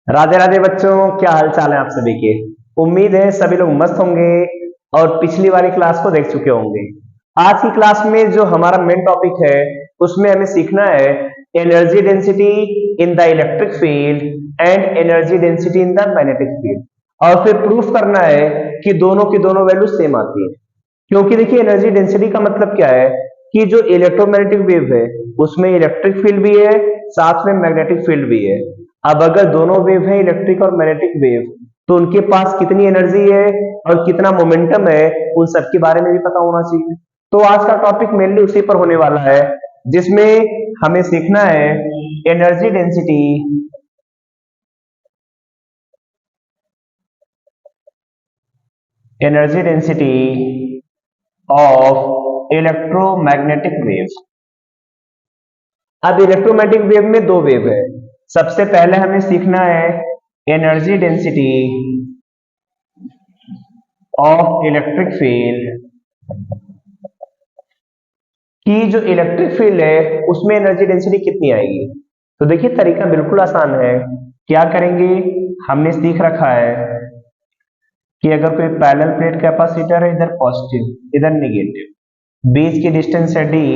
राधे राधे बच्चों, क्या हाल चाल है आप सभी के। उम्मीद है सभी लोग मस्त होंगे और पिछली वाली क्लास को देख चुके होंगे। आज की क्लास में जो हमारा मेन टॉपिक है उसमें हमें सीखना है energy density in the electric field and energy density in the magnetic field, और फिर प्रूफ करना है कि दोनों की दोनों वैल्यू सेम आती है। क्योंकि देखिए एनर्जी डेंसिटी का मतलब क्या है कि जो इलेक्ट्रोमैग्नेटिक वेव है उसमें इलेक्ट्रिक फील्ड भी है, साथ में मैग्नेटिक फील्ड भी है। अब अगर दोनों वेव है इलेक्ट्रिक और मैग्नेटिक वेव, तो उनके पास कितनी एनर्जी है और कितना मोमेंटम है उन सब के बारे में भी पता होना चाहिए। तो आज का टॉपिक मेनली उसी पर होने वाला है, जिसमें हमें सीखना है energy density energy density of electromagnetic wave. अब इलेक्ट्रोमैग्नेटिक वेव में दो वेव है। सबसे पहले हमें सीखना है energy density of electric field, कि जो इलेक्ट्रिक फील्ड है उसमें एनर्जी डेंसिटी कितनी आएगी। तो देखिए तरीका बिल्कुल आसान है। क्या करेंगे, हमने सीख रखा है कि अगर कोई पैरेलल प्लेट कैपेसिटर है, इधर पॉजिटिव इधर नेगेटिव, बीच की डिस्टेंस है डी,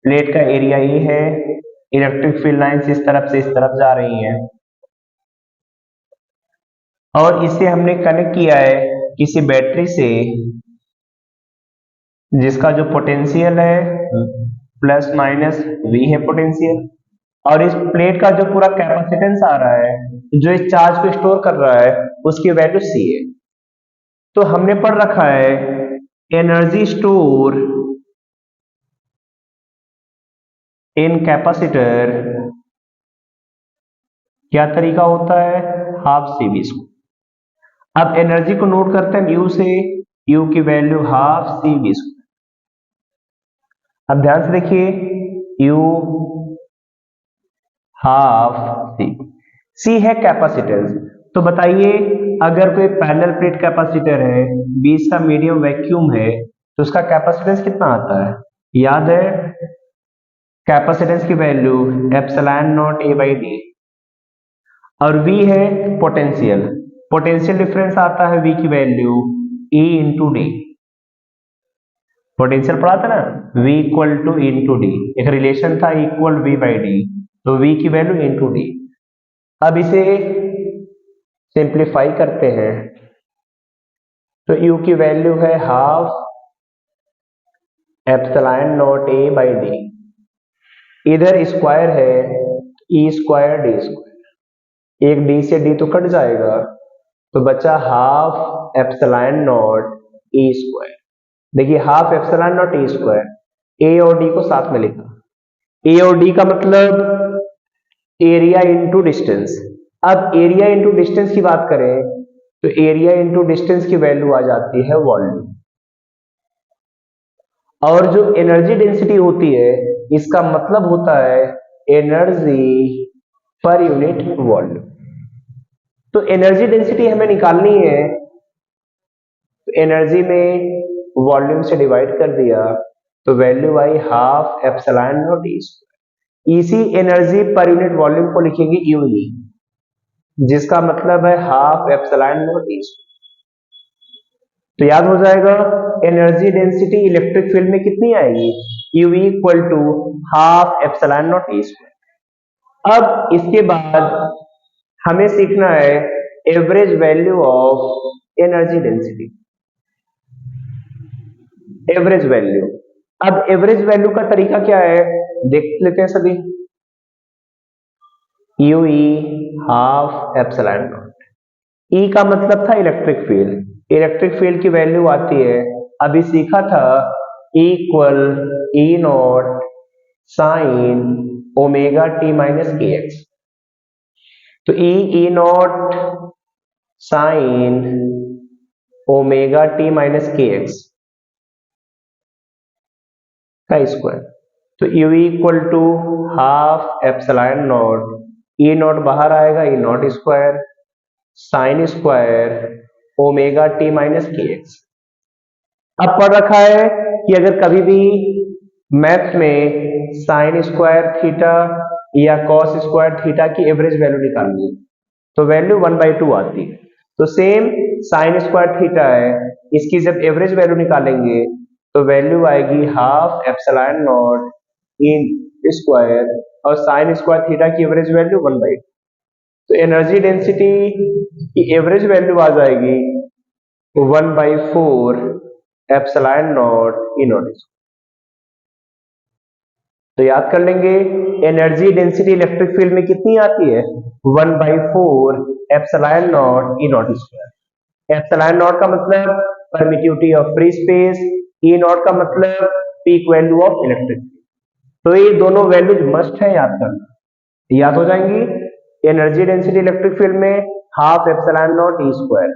प्लेट का एरिया ये है, इलेक्ट्रिक फील्ड लाइंस इस तरफ से इस तरफ जा रही हैं और इसे हमने कनेक्ट किया है किसी बैटरी से जिसका जो पोटेंशियल है प्लस माइनस वी है पोटेंशियल, और इस प्लेट का जो पूरा कैपेसिटेंस आ रहा है जो इस चार्ज को स्टोर कर रहा है उसकी वैल्यू सी है। तो हमने पढ़ रखा है एनर्जी स्टोर इन कैपेसिटर, क्या तरीका होता है, हाफ सी वी स्क्वायर। अब एनर्जी को नोट करते हैं यू से, यू की value half C V square. अब ध्यान से देखिए यू हाफ सी, सी है कैपेसिटेंस। तो बताइए अगर कोई पैरेलल प्लेट कैपेसिटर है, बीच का मीडियम वैक्यूम है, तो उसका कैपेसिटेंस कितना आता है, याद है कैपेसिटेंस की value epsilon naught A by D, और v है पोटेंशियल, पोटेंशियल डिफरेंस आता है v की value E into D. Potential पढ़ा था ना, v equal two into D, एक रिलेशन था इक्वल v बाई डी, तो v की वैल्यू इंटू डी। अब इसे सिंप्लीफाई करते हैं तो u की वैल्यू है half epsilon naught A by D, इधर स्क्वायर है e स्क्वायर डी स्क्वायर, एक डी से डी तो कट जाएगा तो बचा half epsilon naught A square. देखिए half epsilon naught A square, A और डी को साथ में लिखा, ए और डी का मतलब एरिया इंटू डिस्टेंस। अब एरिया इंटू डिस्टेंस की बात करें तो एरिया इंटू डिस्टेंस की वैल्यू आ जाती है वॉल्यूम, और जो एनर्जी डेंसिटी होती है इसका मतलब होता है एनर्जी पर यूनिट वॉल्यूम। तो एनर्जी डेंसिटी हमें निकालनी है, तो एनर्जी में वॉल्यूम से डिवाइड कर दिया तो value I half epsilon not E square. इसी एनर्जी पर यूनिट वॉल्यूम को लिखेंगे यूई, जिसका मतलब है half epsilon not E square. तो याद हो जाएगा एनर्जी डेंसिटी इलेक्ट्रिक फील्ड में कितनी आएगी, U equal to half epsilon not E square. अब इसके बाद हमें सीखना है average value of energy density, average value. अब एवरेज वैल्यू का तरीका क्या है देख लेते हैं सभी। U E half epsilon not, E का मतलब था इलेक्ट्रिक फील्ड, इलेक्ट्रिक फील्ड की वैल्यू आती है, अभी सीखा था equal E naught sine omega T minus K X. तो E naught sine omega T minus K X का स्क्वायर, तो U equal to half epsilon not, E naught बाहर आएगा, E not square sine square omega T minus K X. अब पढ़ रखा है कि अगर कभी भी मैथ में साइन स्क्वायर थीटा या cos स्क्वायर थीटा की एवरेज वैल्यू निकालनी है तो वैल्यू 1/2 आती है। तो सेम साइन स्क्वायर थीटा है, इसकी जब एवरेज वैल्यू निकालेंगे तो वैल्यू आएगी half epsilon not in square और साइन स्क्वायर थीटा की एवरेज वैल्यू 1/2। तो एनर्जी डेंसिटी की एवरेज वैल्यू आ जाएगी 1/4 एप्सिलॉन नॉट ई नॉट। तो याद कर लेंगे एनर्जी डेंसिटी इलेक्ट्रिक फील्ड में कितनी आती है 1/4 epsilon not E not square. Epsilon not का मतलब permittivity of free space, E naught का मतलब peak value of electric field. तो ये दोनों वैल्यूज मस्ट है याद करना, याद हो जाएंगी। एनर्जी डेंसिटी इलेक्ट्रिक फील्ड में half epsilon not E square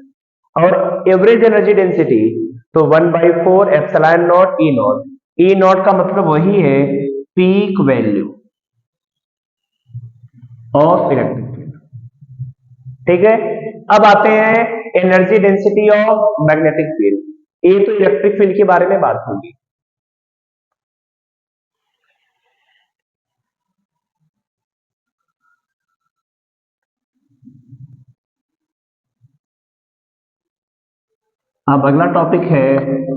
और एवरेज एनर्जी डेंसिटी तो 1/4 epsilon not E not. E naught का मतलब वही है peak value of electric field. ठीक है, अब आते हैं energy density of magnetic field. ये तो इलेक्ट्रिक फील्ड के बारे में बात होगी। अब अगला टॉपिक है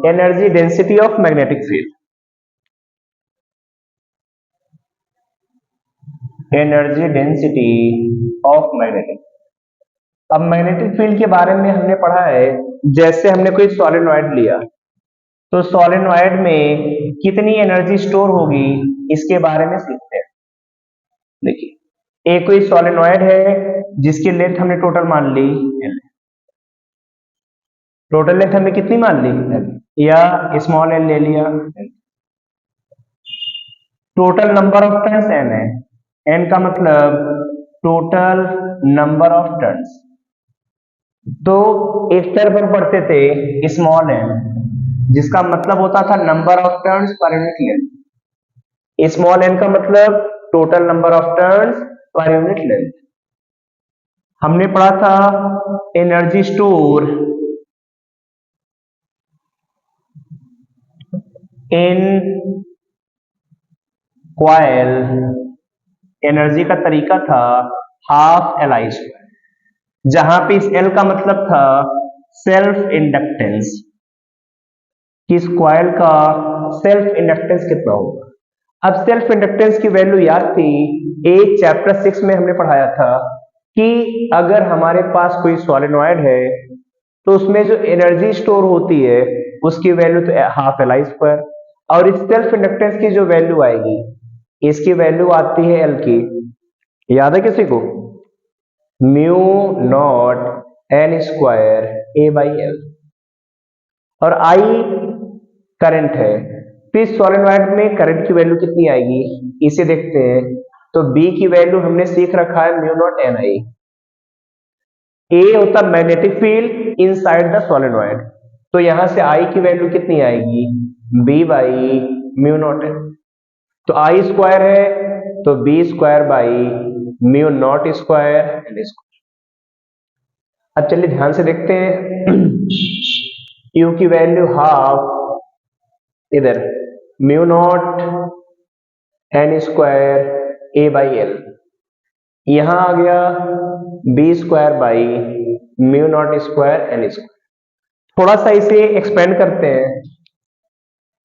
energy density of magnetic field. Energy density of magnetic. अब मैग्नेटिक फील्ड के बारे में हमने पढ़ा है, जैसे हमने कोई सॉलिनॉइड लिया तो सॉलिनॉइड में कितनी एनर्जी स्टोर होगी इसके बारे में सीखते हैं। देखिए एक कोई सॉलिनॉइड है जिसकी लेंथ हमने टोटल मान ली L। टोटल लेंथ हमने कितनी मान ली L, या स्मॉल एल ले लिया। Total number of turns n है, n का मतलब टोटल नंबर ऑफ टर्न्स। तो एक टर्म हम पढ़ते थे स्मॉल n, जिसका मतलब होता था number of turns per unit length. Small n का मतलब total number of turns per unit length. हमने पढ़ा था energy store in coil, energy का तरीका था हाफ एल आई स्क्वायर, जहां पे इस एल का मतलब था सेल्फ इंडक्टेंस, कि इस कॉइल का सेल्फ इंडक्टेंस कितना होगा। अब सेल्फ इंडक्टेंस की वैल्यू याद थी, एक चैप्टर 6 में हमने पढ़ाया था कि अगर हमारे पास कोई सॉलिनॉइड है तो उसमें जो एनर्जी स्टोर होती है उसकी वैल्यू तो हाफ एल आई स्क्वायर, और इस सेल्फ इंडक्टेंस की जो वैल्यू आएगी इसकी वैल्यू आती है एल की, याद है किसी को, mu nought N square A by L. और आई करंट है, तो इस सॉलिनॉइड में करंट की वैल्यू कितनी आएगी इसे देखते हैं। तो बी की वैल्यू हमने सीख रखा है म्यू नॉट एन आई। ए होता magnetic field inside the solenoid, तो यहां से आई की वैल्यू कितनी आएगी B by mu nought N. तो आई स्क्वायर है तो B square by mu not square N square. अब चलिए ध्यान से देखते हैं यू की वैल्यू हाफ, इधर mu nought N square A by L, यहां आ गया B square by mu not square N square. थोड़ा सा इसे एक्सपेंड करते हैं।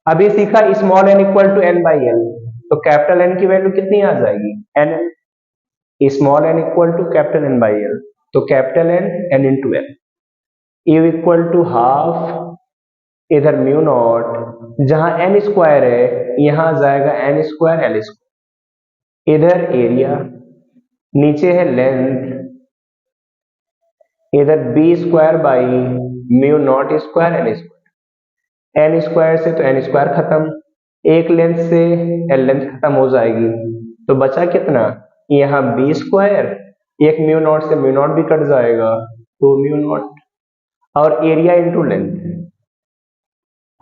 अभी सीखा small N equal to N by L, तो कैपिटल एन की वैल्यू कितनी आ जाएगी N N. Small N equal to capital N by L, तो capital N N into N. U equal to half, इधर म्यू नॉट, जहां N square है यहां जाएगा एन स्क्वायर एल स्क्वायर। इधर एरिया, नीचे है लेंथ, इधर B square by mu not square N square. N square से तो एन स्क्वायर खत्म, एक लेंथ से एल लेंथ खत्म हो जाएगी, तो बचा कितना, यहाँ बी स्क्वायर, एक म्यू नॉट से म्यू नॉट भी कट जाएगा तो म्यू नॉट, और एरिया इंटू लेंथ।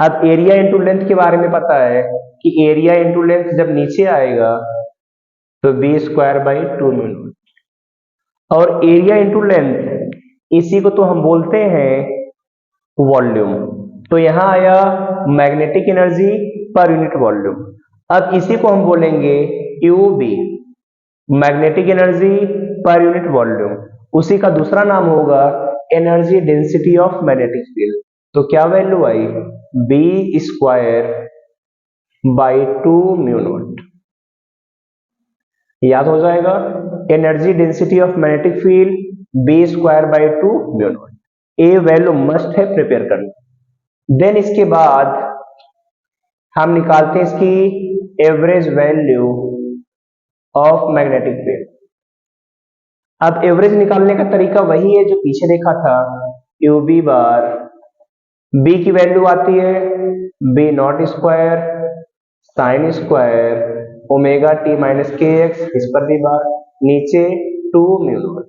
अब एरिया इंटू लेंथ के बारे में पता है कि एरिया इंटू लेंथ जब नीचे आएगा तो B square by two mu nought, और एरिया इंटू लेंथ इसी को तो हम बोलते हैं वॉल्यूम। तो यहां आया magnetic energy per unit volume. अब इसी को हम बोलेंगे U B. Magnetic energy per unit volume, उसी का दूसरा नाम होगा energy density of magnetic field. तो क्या वैल्यू आई, B square by 2 mu nought. याद हो जाएगा, energy density of magnetic field B square by 2 mu nought. ए वैल्यू मस्ट है प्रिपेयर करना। देन इसके बाद हम निकालते हैं इसकी average value of magnetic field. अब एवरेज निकालने का तरीका वही है जो पीछे देखा था, यू बी बार, बी की वैल्यू आती है B not square sine square omega T minus K X, इस पर भी बार, नीचे 2 म्यू नॉट।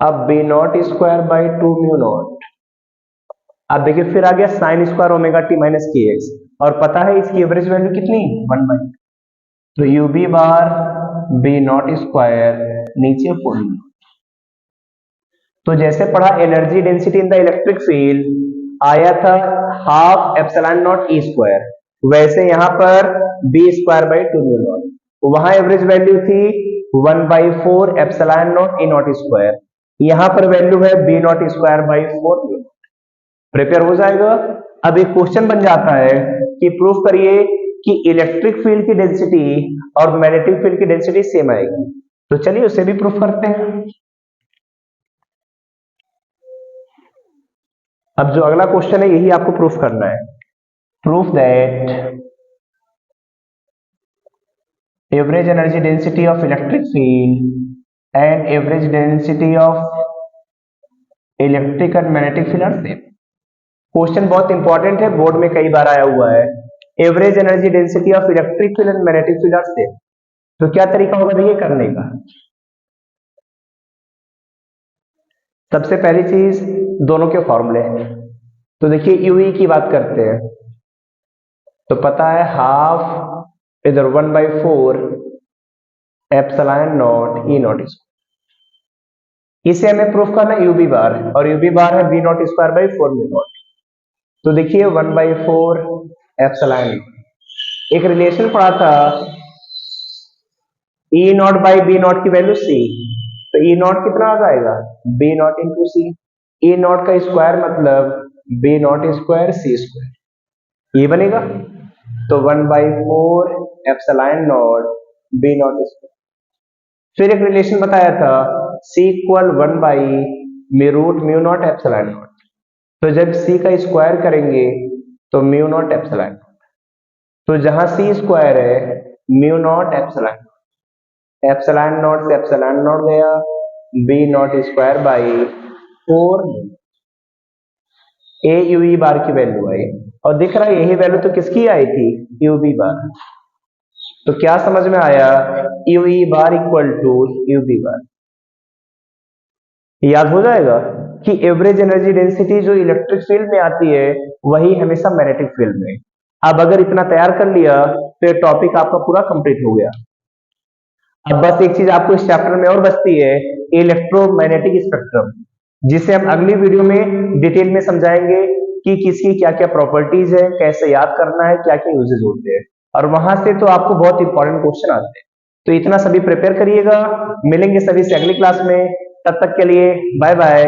अब B not square by 2 mu nought. अब देखिए फिर आ गया sine square omega T minus K X, और पता है इसकी एवरेज वैल्यू कितनी, 1/, तो you B bar B not square नीचे 4 म्यू। तो जैसे पढ़ा energy density in the electric field आया था half epsilon not E square, वैसे यहां पर B square by 2 mu nought, वहां एवरेज वैल्यू थी 1/4 epsilon not E not square, यहां पर वैल्यू है B not square by 4 mu nought. Prepare हो जाएगा। अब एक क्वेश्चन बन जाता है कि प्रूफ करिए कि इलेक्ट्रिक फील्ड की डेंसिटी और मैग्नेटिक फील्ड की डेंसिटी सेम आएगी। तो चलिए उसे भी प्रूफ करते हैं। अब जो अगला क्वेश्चन है यही आपको प्रूफ करना है। Proof that average energy density of electric field and average density of electric and magnetic field are same. Question बहुत इंपॉर्टेंट है, बोर्ड में कई बार आया हुआ है। Average energy density of electric field and magnetic field are same. तो क्या तरीका होगा देखिए करने का। सबसे पहली चीज दोनों के फॉर्मूले हैं। तो देखिए यूई की बात करते हैं, तो पता है हाफ इधर 1/4 epsilon not E not square, इसे हमें प्रूफ करना है यूबी बार, और यूबी बार है B not square by 4 mu naught. तो देखिए 1/4 एप्सिलॉन, एक रिलेशन पढ़ा था E naught by B naught की वैल्यू सी, तो ई नॉट कितना आ जाएगा B naught into C, E naught का स्क्वायर मतलब B not square C square, ये बनेगा। तो 1/4 epsilon naught B not square. फिर एक रिलेशन बताया था C equal 1/√μ naught epsilon naught, तो जब C का स्क्वायर करेंगे तो म्यू नॉट एप्सिलॉन नॉट, तो जहां C स्क्वायर है mu naught epsilon, epsilon naught से एप्सिलॉन नॉट गया, B not square by 4 A U E bar की वैल्यू आई, और दिख रहा है यही वैल्यू तो किसकी आई थी यू बी बार। तो क्या समझ में आया, U E bar equal to U B bar. याद हो जाएगा कि एवरेज एनर्जी डेंसिटी जो इलेक्ट्रिक फील्ड में आती है वही हमेशा मैग्नेटिक फील्ड में। अब अगर इतना तैयार कर लिया तो ये टॉपिक आपका पूरा कंप्लीट हो गया। अब बस एक चीज आपको इस चैप्टर में और बचती है, इलेक्ट्रोमैग्नेटिक स्पेक्ट्रम, जिसे हम अगली वीडियो में डिटेल में समझाएंगे कि किसकी क्या क्या प्रॉपर्टीज है, कैसे याद करना है, क्या क्या यूजेज होते हैं, और वहां से तो आपको बहुत इंपॉर्टेंट क्वेश्चन आते हैं। तो इतना सभी प्रिपेयर करिएगा, मिलेंगे सभी से अगली क्लास में, तब तक के लिए बाय बाय।